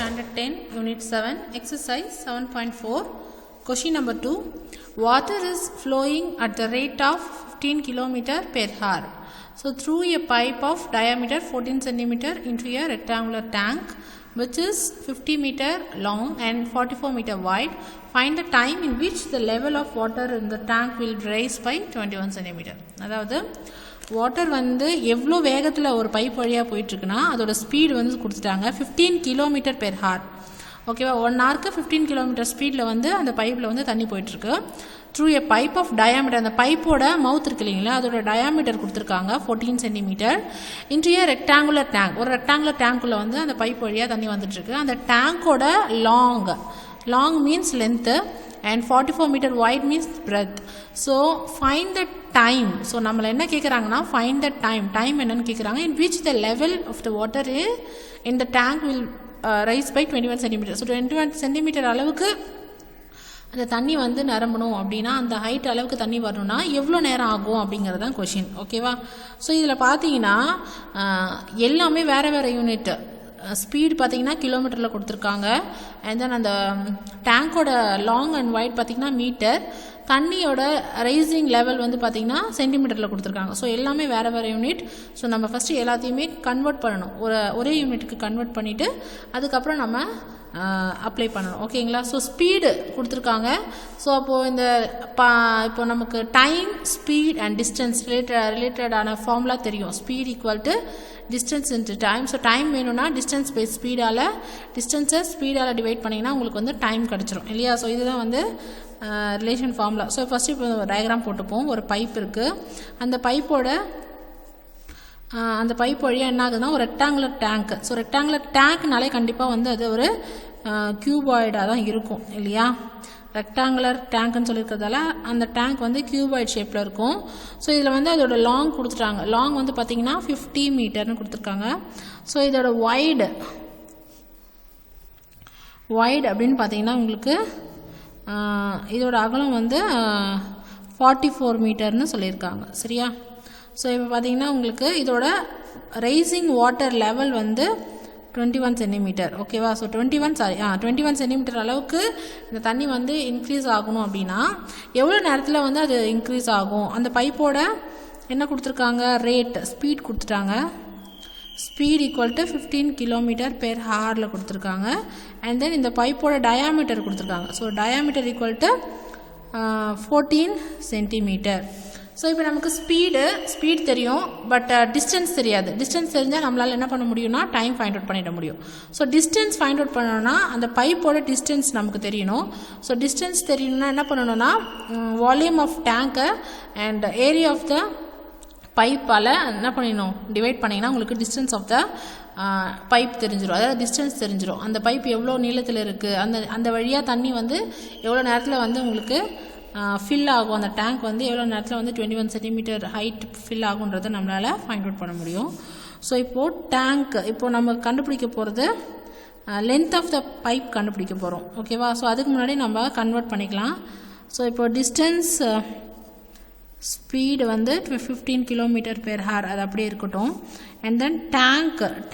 Standard 10, Unit 7, Exercise 7.4. Question number 2. Water is flowing at the rate of 15 km per hour. So, through a pipe of diameter 14 cm into a rectangular tank which is 50 meter long and 44 meter wide. Find the time in which the level of water in the tank will rise by 21 cm. அதாவது water வந்து எவ்வளோ வேகத்தில் ஒரு pipe வழியாக போயிட்டுருக்குன்னா அதோட speed வந்து கொடுத்துட்டாங்க 15 kilometre per hour. ஓகேவா, 1 ஹவருக்கு 15 கிலோமீட்டர் ஸ்பீடில் வந்து அந்த பைப்பில் வந்து தண்ணி போயிட்டுருக்கு. Through a pipe of diameter, அந்த பைப்போட மவுத் இருக்கு இல்லைங்களா, அதோட டயாமீட்டர் கொடுத்துருக்காங்க 14 centimetre. Into a rectangular tank, ஒரு ரெக்டாங்குலர் டேங்க்குள்ளே வந்து அந்த பைப் வழியாக தண்ணி வந்துட்டுருக்கு. அந்த டேங்கோட long means length and 44 meter wide means breadth. So find the time. So நம்மள என்ன கேக்குறாங்கன்னா find the time என்னன்னு கேக்குறாங்க in which the level of the water in the tank will rise by 21 cm. So 21 cm அளவுக்கு அந்த தண்ணி வந்து நிரம்பணும் அப்படின்னா, அந்த ஹைட் அளவுக்கு தண்ணி வரணும்னா எவ்வளோ நேரம் ஆகும் அப்படிங்கிறது தான் கொஷின். ஓகேவா, ஸோ இதில் பார்த்தீங்கன்னா எல்லாமே வேறு வேறு யூனிட். ஸ்பீடு பார்த்தீங்கன்னா கிலோமீட்டரில் கொடுத்துருக்காங்க. அண்ட் தென் அந்த டேங்கோட லாங் அண்ட் வைட் பார்த்தீங்கன்னா மீட்டர், தண்ணியோட ரைசிங் லெவல் வந்து பார்த்தீங்கன்னா சென்டிமீட்டரில் கொடுத்துருக்காங்க. ஸோ எல்லாமே வேறு வேறு யூனிட். ஸோ நம்ம ஃபஸ்ட்டு எல்லாத்தையுமே கன்வெர்ட் பண்ணணும், ஒரே யூனிட்டுக்கு கன்வெர்ட் பண்ணிவிட்டு அதுக்கப்புறம் நம்ம அப்ளை பண்ணணும். ஓகேங்களா, ஸோ ஸ்பீடு கொடுத்துருக்காங்க. ஸோ அப்போது இப்போ நமக்கு டைம், ஸ்பீட் அண்ட் டிஸ்டன்ஸ் ரிலேட்டடான ஃபார்முலா தெரியும். Speed equal to distance into time. So time வேணும்னா டிஸ்டன்ஸ் பை ஸ்பீடால், டிஸ்டன்ஸை ஸ்பீடால் டிவைட் பண்ணிங்கன்னா உங்களுக்கு வந்து டைம் கிடச்சிரும் இல்லையா. ஸோ இதுதான் வந்து ரிலேஷன் ஃபார்முலா. ஸோ ஃபஸ்ட்டு இப்போ டயக்ராம் போட்டுப்போம். ஒரு பைப் இருக்குது. அந்த பைப் வழியாக என்ன ஆகுதுன்னா ஒரு ரெக்டாங்குலர் டேங்க். ஸோ ரெக்டாங்குலர் டேங்க்னாலே கண்டிப்பாக வந்து அது ஒரு கியூபாய்டாக தான் இருக்கும் இல்லையா. ரெக்டாங்குலர் டேங்க்னு சொல்லியிருக்கிறதால அந்த டேங்க் வந்து கியூபாய்ட் ஷேப்பில் இருக்கும். ஸோ இதில் வந்து அதோட லாங் கொடுத்துட்டாங்க. லாங் வந்து பார்த்தீங்கன்னா 50 மீட்டர்னு கொடுத்துருக்காங்க. ஸோ இதோட வைடு அப்படின்னு பார்த்தீங்கன்னா உங்களுக்கு இதோட அகலம் வந்து 44 மீட்டர்னு சொல்லியிருக்காங்க. சரியா, ஸோ இப்போ பார்த்தீங்கன்னா உங்களுக்கு இதோட ரைசிங் வாட்டர் லெவல் வந்து 21 சென்டிமீட்டர். ஓகேவா, ஸோ 21 சென்டிமீட்டர் அளவுக்கு இந்த தண்ணி வந்து இன்க்ரீஸ் ஆகணும் அப்படின்னா எவ்வளோ நேரத்தில் வந்து அது இன்க்ரீஸ் ஆகும். அந்த பைப்போட என்ன கொடுத்துருக்காங்க, ரேட், ஸ்பீட் கொடுத்துட்டாங்க. Speed equal to 15 kilometre per ஹாரில் கொடுத்துருக்காங்க. அண்ட் தென் இந்த பைப்போட டயாமீட்டர் கொடுத்துருக்காங்க. So diameter equal to 14 centimetre. So இப்போ நமக்கு ஸ்பீட் தெரியும், பட் டிஸ்டன்ஸ் தெரியாது. டிஸ்டன்ஸ் தெரிஞ்சால் நம்மளால் என்ன பண்ண முடியும்னா டைம் ஃபைண்ட் அவுட் பண்ணிட முடியும். ஸோ டிஸ்டன்ஸ் ஃபைண்ட் அவுட் பண்ணணும்னா அந்த பைப்போட டிஸ்டன்ஸ் நமக்கு தெரியணும். ஸோ டிஸ்டன்ஸ் தெரியணும்னா என்ன பண்ணணும்னா வால்யூம் ஆஃப் டேங்கை அண்ட் ஏரியா ஆஃப் த பைப்பால் என்ன பண்ணிடணும், டிவைட் பண்ணிங்கன்னா உங்களுக்கு டிஸ்டன்ஸ் ஆஃப் த பைப் தெரிஞ்சிடும். அதாவது டிஸ்டன்ஸ் தெரிஞ்சிடும். அந்த பைப் எவ்வளோ நீளத்தில் இருக்குது, அந்த வழியாக தண்ணி வந்து எவ்வளோ நேரத்தில் வந்து உங்களுக்கு ஃபில் ஆகும், அந்த டேங்க் வந்து எவ்வளோ நேரத்தில் வந்து 21 சென்டிமீட்டர் ஹைட் ஃபில் ஆகுன்றதை நம்மளால் ஃபைண்ட் அவுட் பண்ண முடியும். ஸோ இப்போது நம்ம கண்டுபிடிக்க போகிறது லென்த் ஆஃப் த பைப் கண்டுபிடிக்க போகிறோம். ஓகேவா, ஸோ அதுக்கு முன்னாடி நம்ம கன்வெர்ட் பண்ணிக்கலாம். ஸோ இப்போது டிஸ்டன்ஸ், ஸ்பீடு வந்து 15 கிலோமீட்டர் பெர் ஹார், அது அப்படியே இருக்கட்டும். அண்ட் தென்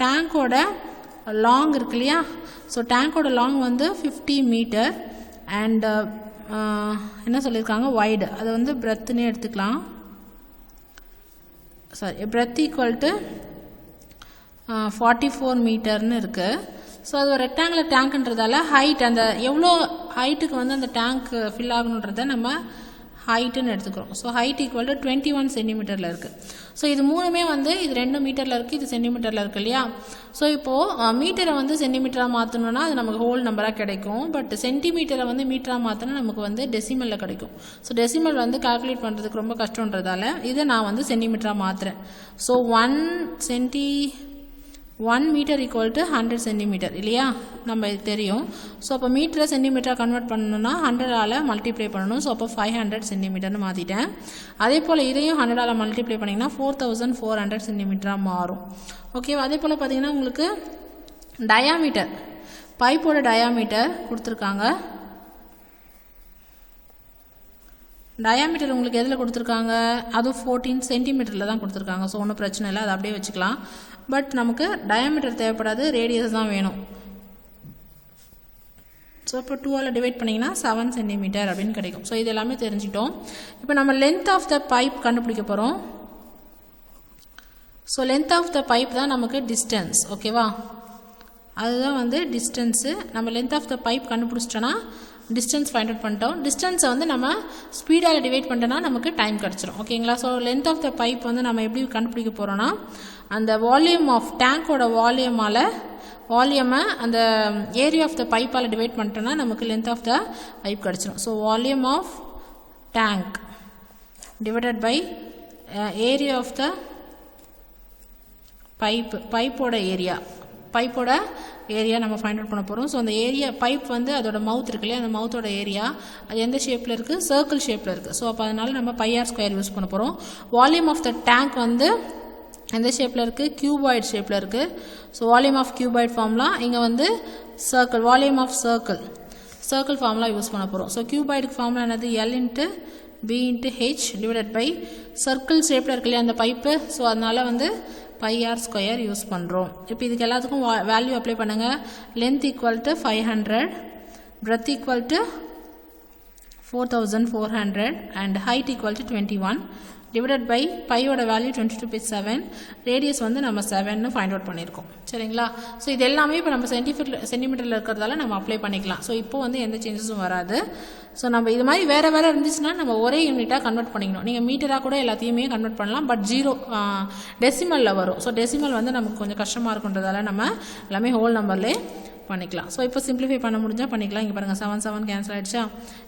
டேங்கோட லாங் இருக்கு இல்லையா. ஸோ டேங்கோட லாங் வந்து 50 மீட்டர் அண்ட் என்ன சொல்லியிருக்காங்க, வைடு, அது வந்து பிரெத்துன்னே எடுத்துக்கலாம். பிரெத் ஈக்குவல் டு 44 மீட்டர்னு இருக்குது. ஸோ அது ஒரு ரெக்டாங்குலர் டேங்க்ன்றதால ஹைட், அந்த எவ்வளோ ஹைட்டுக்கு வந்து அந்த டேங்க் ஃபில் ஆகணுன்றதை நம்ம ஹைட்டுன்னு எடுத்துக்கிறோம். ஸோ ஹைட் ஈக்குவல் டு 21 சென்டிமீட்டரில் இருக்குது. ஸோ இது மூணுமே வந்து இது 2 மீட்டரில் இருக்குது, இது சென்டிமீட்டரில் இருக்குது இல்லையா. ஸோ இப்போது மீட்டரை வந்து சென்டிமீட்டராக மாற்றணுன்னா அது நமக்கு ஹோல் நம்பராக கிடைக்கும். பட் சென்டிமீட்டரை வந்து மீட்டராக மாற்றினா நமக்கு வந்து டெசிமலில் கிடைக்கும். ஸோ டெசிமல் வந்து கால்குலேட் பண்ணுறதுக்கு ரொம்ப கஷ்டன்றதால இதை நான் வந்து சென்டிமீட்டராக மாற்றுறேன். So 1 metre equal to 100 centimetre இல்லையா, நம்ம இது தெரியும். ஸோ அப்போ மீட்டரை சென்டிமீட்டராக கன்வெர்ட் பண்ணணும்னா 100ஆல் மல்டிப்ளை பண்ணணும். ஸோ அப்போ 500 சென்டிமீட்டர்னு மாற்றிட்டேன். அதே போல் இதையும் 100ஆல் மல்டிப்ளை பண்ணிங்கன்னா 4400 சென்டிமீட்டராக மாறும். ஓகேவா, அதே போல் பார்த்தீங்கன்னா உங்களுக்கு டயாமீட்டர், பைப்போட டயாமீட்டர் கொடுத்துருக்காங்க. டயாமீட்டர் உங்களுக்கு எதில் கொடுத்துருக்காங்க, அதுவும் 14 சென்டிமீட்டரில் தான் கொடுத்துருக்காங்க. ஸோ ஒன்றும் பிரச்சனை இல்லை, அதை அப்படியே வச்சுக்கலாம். பட் நமக்கு டயாமீட்டர் தேவைப்படாது, ரேடியஸ் தான் வேணும். ஸோ இப்போ 2ஆல் டிவைட் பண்ணிங்கன்னா 7 சென்டிமீட்டர் அப்படின்னு கிடைக்கும். ஸோ இது எல்லாமே தெரிஞ்சுட்டோம். இப்போ நம்ம லென்த் ஆஃப் த பைப் கண்டுபிடிக்க போகிறோம். So length of the pipe தான் நமக்கு டிஸ்டன்ஸ். ஓகேவா, அதுதான் வந்து டிஸ்டன்ஸு. நம்ம லென்த் ஆஃப் த பைப் கண்டுபிடிச்சிட்டோன்னா டிஸ்டன்ஸ் ஃபைண்ட் அவுட் பண்ணிட்டோம். டிஸ்டன்ஸை வந்து நம்ம ஸ்பீடால் டிவைட் பண்ணிட்டோன்னா நமக்கு டைம் கிடச்சிரும். ஓகேங்களா. So length of the pipe வந்து நம்ம எப்படி கண்டுபிடிக்க போகிறோன்னா அந்த வால்யூம் ஆஃப் டேங்கோட வால்யூமை அந்த ஏரியா ஆஃப் த பைப்பால் டிவைட் பண்ணிட்டோன்னா நமக்கு லென்த் ஆஃப் த பைப் கிடச்சிரும். So volume of tank divided by area of the பைப்போட ஏரியா நம்ம ஃபைண்ட் அவுட் பண்ண போகிறோம். ஸோ அந்த ஏரியா பைப் வந்து அதோட மவுத் இருக்கு இல்லையா, அந்த மவுத்தோட ஏரியா அது எந்த ஷேப்பில் இருக்குது, சர்க்கிள் ஷேப்பில் இருக்குது. ஸோ அப்போ அதனால நம்ம πr² யூஸ் பண்ண போகிறோம். வால்யூம் ஆஃப் த டேங்க் வந்து எந்த ஷேப்பில் இருக்குது, கியூபாய்டு ஷேப்பில் இருக்குது. So volume of cuboid formula, இங்கே வந்து circle, volume of circle formula use பண்ண போகிறோம். ஸோ கியூபாய்டுக்கு ஃபார்முலா என்னது, L × B × H divided by circle ஷேப்பில் இருக்கு இல்லையா அந்த பைப்பு. ஸோ அதனால வந்து πr² யூஸ் பண்ணுறோம். இப்போ இதுக்கு எல்லாத்துக்கும் வேல்யூ அப்ளை பண்ணுங்கள். Length equal to 500, breadth equal to 4400 and height equal to 21 divided by பையோட வேல்யூ 22/7, ரேடியஸ் வந்து நம்ம 7ன்னு ஃபைண்ட் அவுட் பண்ணியிருக்கோம். சரிங்களா. ஸோ இது எல்லாமே இப்போ நம்ம சென்டிமீட்டரில் இருக்கிறதால நம்ம அப்ளை பண்ணிக்கலாம். ஸோ இப்போ வந்து எந்த சேஞ்சஸும் வராது. ஸோ நம்ம இது மாதிரி வேறு இருந்துச்சுன்னா நம்ம ஒரே யூனிட்டாக கன்வெர்ட் பண்ணிக்கணும். நீங்கள் மீட்டராக கூட எல்லாத்தையுமே கன்வெர்ட் பண்ணலாம், பட் 0 டெசிமலில் வரும். ஸோ டெசிமல் வந்து நமக்கு கொஞ்சம் கஷ்டமாக இருக்குன்றதால நம்ம எல்லாமே ஹோல் நம்பர்லேயே பண்ணிக்கலாம். ஸோ இப்போ சிம்பிளிஃபை பண்ண முடிஞ்சால் பண்ணிக்கலாம். இங்கே பாருங்கள் 7 கேன்சல் ஆகிடுச்சா.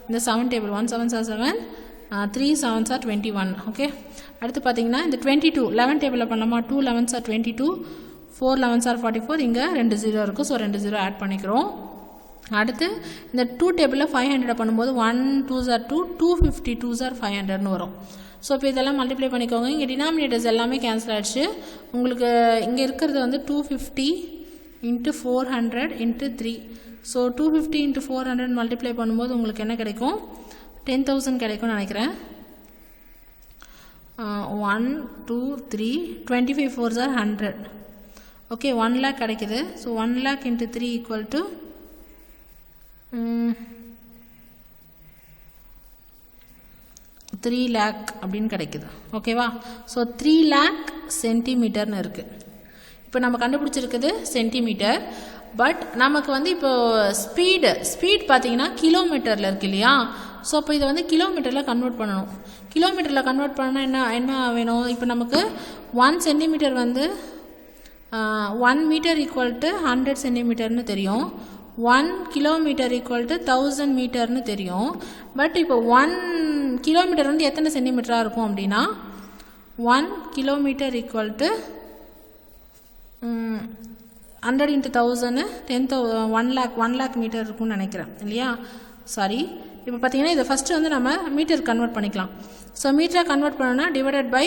இந்த 7 டேபிள் 1 7 7 3 7 21. ஓகே, அடுத்து பார்த்தீங்கன்னா இந்த 22 11 டேபிளில் பண்ணலாமா. 2 11 22, 4 11 44, இங்கே 2 0 இருக்குது. ஸோ 2 0 ஆட் பண்ணிக்கிறோம். அடுத்து இந்த 2 டேபிளில் 500 பண்ணும்போது 1 2 2, 250 2 500ன்னு வரும். ஸோ இப்போ இதெல்லாம் மல்டிப்ளை பண்ணிக்கோங்க. இங்கே டினாமினேட்டர்ஸ் எல்லாமே கேன்சல் ஆகிடுச்சு. உங்களுக்கு இங்கே இருக்கிறது வந்து 250 × 400 × 3. ஸோ 250 × 400 மல்டிப்ளை பண்ணும்போது உங்களுக்கு என்ன கிடைக்கும், 10,000 கிடைக்கும்னு நினைக்கிறேன். 1 2 3 25 4 100. ஓகே, 1 lakh கிடைக்குது. So 1 lakh × 3 equal to 3 lakh அப்படின்னு கிடைக்குது. ஓகேவா. ஸோ 3 lakh சென்டிமீட்டர்னு இருக்குது. இப்போ நம்ம கண்டுபிடிச்சிருக்குது சென்டிமீட்டர். பட் நமக்கு வந்து இப்போ ஸ்பீட் பார்த்தீங்கன்னா கிலோமீட்டரில் இருக்கு இல்லையா. ஸோ அப்போ இதை வந்து கிலோமீட்டரில் கன்வெர்ட் பண்ணணும். கிலோமீட்டரில் கன்வெர்ட் பண்ணால் என்ன வேணும், இப்போ நமக்கு 1 சென்டிமீட்டர் வந்து 1 மீட்டர் ஈக்குவல் டு 100 சென்டிமீட்டர்னு தெரியும். 1 கிலோமீட்டர் ஈக்குவல் டு 1000 மீட்டர்னு தெரியும். பட் இப்போ 1 கிலோமீட்டர் வந்து எத்தனை சென்டிமீட்டராக இருக்கும் அப்படின்னா 1 kilometre equal to 100 × 1000 1 lakh metre இருக்கும்னு நினைக்கிறேன் இல்லையா. சாரி, இப்போ பார்த்தீங்கன்னா இதை ஃபஸ்ட்டு வந்து நம்ம மீட்டர் கன்வெர்ட் பண்ணிக்கலாம். ஸோ மீட்டராக கன்வெர்ட் பண்ணோன்னா டிவைடட் பை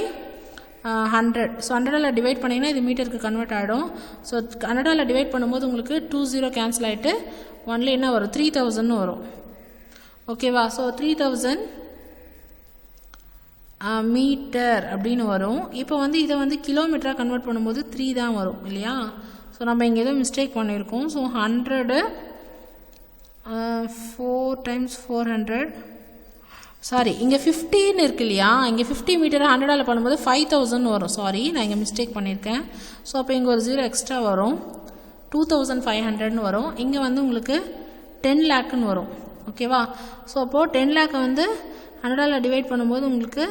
100. ஸோ 100ஆல் டிவைட் பண்ணிங்கன்னா இது மீட்டருக்கு கன்வெர்ட் ஆகிடும். ஸோ 100ஆல் டிவைட் பண்ணும்போது உங்களுக்கு 2 0 கேன்சல் ஆகிட்டு 1ல் என்ன வரும், 3000ன்னு வரும். ஓகேவா. ஸோ 3000 மீட்டர் அப்படின்னு வரும். இப்போ வந்து இதை வந்து கிலோமீட்டராக கன்வெர்ட் பண்ணும்போது 3 தான் வரும் இல்லையா. ஸோ நம்ம இங்கே ஏதோ மிஸ்டேக் பண்ணியிருக்கோம். ஸோ 100 4 × 400, சாரி இங்கே 15 இருக்கு இல்லையா. இங்கே 50 மீட்டர் 100ஆல் பண்ணும்போது 5000 வரும். சாரி, நான் இங்கே மிஸ்டேக் பண்ணியிருக்கேன். ஸோ அப்போ இங்கே ஒரு 0 எக்ஸ்ட்ரா வரும், 2500ன்னு வரும். இங்கே வந்து உங்களுக்கு 10 lakhன்னு வரும். ஓகேவா. ஸோ அப்போது 10 lakh வந்து 100ஆல் டிவைட் பண்ணும்போது உங்களுக்கு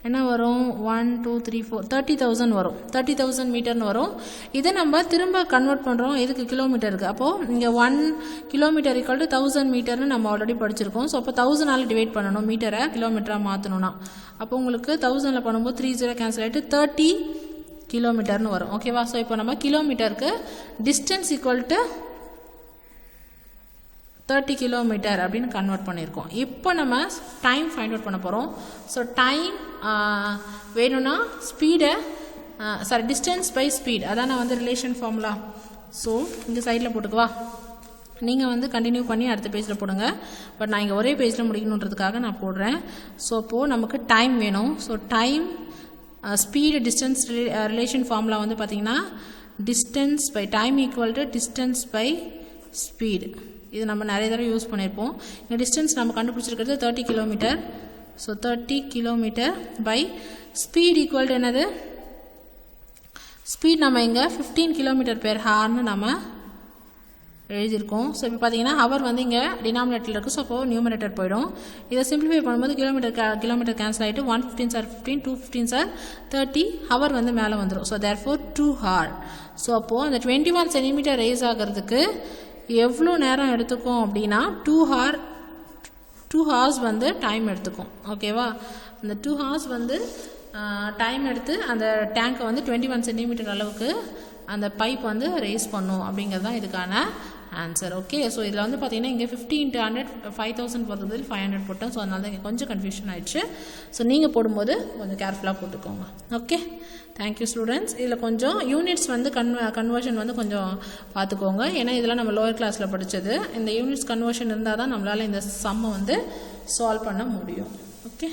என்ன வரும், 1 2 3 4 30,000 வரும். 30,000 மீட்டர்னு வரும். இதை நம்ம திரும்ப கன்வெர்ட் பண்ணுறோம் எதுக்கு, கிலோமீட்டருக்கு. அப்போது இங்கே 1 கிலோமீட்டர் ஈக்குவல் டு 1000 மீட்டர்னு நம்ம ஆல்ரெடி படிச்சிருக்கோம். ஸோ அப்போ 1000ஆல் டிவைட் பண்ணணும் மீட்டரை கிலோமீட்டராக மாற்றணும்னா. அப்போ உங்களுக்கு 1000ல் பண்ணும்போது 3 0 கேன்சல் ஆகிட்டு 30 கிலோமீட்டர்னு வரும். ஓகேவா. ஸோ இப்போ நம்ம கிலோமீட்டருக்கு டிஸ்டன்ஸ் ஈக்குவல் டு 30 கிலோமீட்டர் அப்படின்னு கன்வெர்ட் பண்ணியிருக்கோம். இப்போ நம்ம டைம் ஃபைண்ட் அவுட் பண்ண போகிறோம். ஸோ டைம் வேணும்னா டிஸ்டன்ஸ் பை ஸ்பீட், அதான் நான் வந்து ரிலேஷன் ஃபார்முலா. ஸோ இந்த சைடில் போட்டுக்குவா, நீங்கள் வந்து கண்டினியூ பண்ணி அடுத்த பேஜில் போடுங்க. பட் நான் இங்கே ஒரே பேஜில் முடிக்கணுன்றதுக்காக நான் போடுறேன். ஸோ அப்போது நமக்கு டைம் வேணும். So time speed distance relation formula வந்து பார்த்திங்கன்னா distance by time equal to distance by speed. இது நம்ம நிறைய தடவை யூஸ் பண்ணியிருப்போம். இந்த டிஸ்டன்ஸ் நம்ம கண்டுபிடிச்சிருக்கிறது 30 kilometre. So 30 kilometre by speed equal to என்னது, ஸ்பீட் நம்ம இங்கே 15 கிலோமீட்டர் பெர் ஹார்னு நம்ம எழுதியிருக்கோம். ஸோ இப்போ பார்த்தீங்கன்னா ஹவர் வந்து இங்கே டினாமினேட்டரில் இருக்குது. ஸோ அப்போது நியூமரேட்டர் போயிடும். இதை சிம்பிளிஃபை பண்ணும்போது கிலோமீட்டர் கேன்சல் ஆகிட்டு 115 சார் 15, 215 சார் 30, ஹவர் வந்து மேலே வந்துடும். So therefore 2 hour. ஸோ அப்போது அந்த 21 சென்டிமீட்டர் ரேஸ் ஆகிறதுக்கு எவ்வளோ நேரம் எடுத்துக்கும் அப்படின்னா 2 hours வந்து டைம் எடுத்துக்கும். ஓகேவா, அந்த 2 hours வந்து டைம் எடுத்து அந்த டேங்கை வந்து 21 சென்டிமீட்டர் அளவுக்கு அந்த பைப் வந்து ரேஸ் பண்ணும் அப்படிங்கிறது தான் இதுக்கான ஆன்சர். ஓகே, ஸோ இதில் வந்து பார்த்தீங்கன்னா இங்கே 50 × 100 5000 போடுறது 500 போட்டோம். ஸோ அதனால தான் இங்கே கொஞ்சம் கன்ஃபியூஷன் ஆயிடுச்சு. ஸோ நீங்கள் போடும்போது கொஞ்சம் கேர்ஃபுல்லாக போட்டுக்கோங்க. Okay, thank you students. இதில் கொஞ்சம் யூனிட்ஸ் வந்து கன்வர்ஷன் வந்து கொஞ்சம் பார்த்துக்கோங்க. ஏன்னா இதெல்லாம் நம்ம லோயர் கிளாஸில் படித்தது. இந்த யூனிட்ஸ் கன்வர்ஷன் இருந்தால் தான் நம்மளால் இந்த சம்மை வந்து சால்வ் பண்ண முடியும். ஓகே.